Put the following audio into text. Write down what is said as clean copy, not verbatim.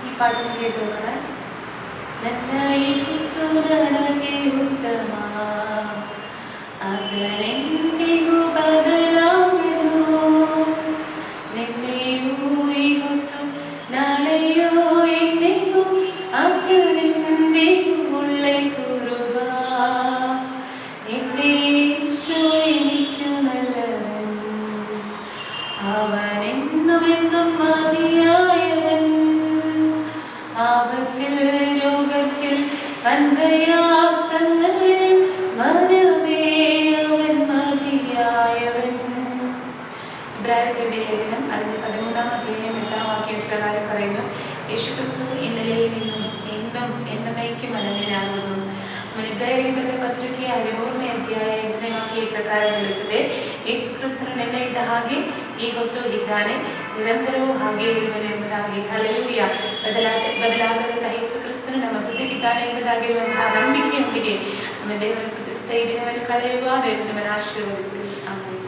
ಈ ಪಾಠವನ್ನು ಕೇಳಿ ಹೋಗೋಣ. ನನ್ನ ಯೇಸು ನನಗೆ ಉತ್ತಮ, ಆತನೆಂದಿಗೂ ಬದಲಾಗನು. ನಿನ್ನೆಯೂ ಇವತ್ತು ನಾಳೆಯೋ ಎಂದಿಗೂ ಆತನೆಂದಿಗೂ ಒಳ್ಳೆ കുറുബ. എൻ്റെ യേശു എനിക്കു നല്ലവൻ, അവനെന്നും എന്നും മതിയായവൻ. ആപത്തിൽ രോഗത്തിൽ വൻപ്രയാസങ്ങളിൽ മനമേ അവൻ മതിയായവൻ. ഇബ്രായരുടെ ലേഖനം അതിന്റെ 13-ാം അധ്യായം 8-ാം വാക്യം പ്രകാരം പറയുന്നു, യേശുക്രിസ്തു ഇന്നലെയും ഇന്നും എന്നും എന്നേക്കും അനന്യനാകുന്നു. ಇಬ್ರಾಯರಿಗೆ ಪತ್ರಿಕೆಯ 13ನೇ ಅಧ್ಯಾಯ 8ನೇ ವಾಕ್ಯ ಈ ಪ್ರಕಾರ ಹೇಳುತ್ತದೆ, ಯೇಸು ಕ್ರಿಸ್ತನು ನಿನ್ನೆ ಇದ್ದ ಹಾಗೆ ಈಗೊತ್ತು ಇದ್ದಾನೆ, ನಿರಂತರವೂ ಹಾಗೆ ಇರುವನು ಎಂಬುದಾಗಿ. ಹಲ್ಲೆಲೂಯಾ. ಬದಲಾಗದಂತಹ ಯೇಸು ಕ್ರಿಸ್ತನು ನಮ್ಮ ಜೊತೆಗಿದ್ದಾನೆ ಎಂಬುದಾಗಿರುವಂತಹ ನಂಬಿಕೆಯೊಂದಿಗೆ ನಮ್ಮ ದೇವರ ಸ್ತುತಿಸುತ್ತಾ ಈ ದಿನವನ್ನು ಕಳೆಯುವ ದೇವರು ನಮ್ಮನ್ನು ಆಶೀರ್ವದಿಸಿ. ಆಮೆನ್.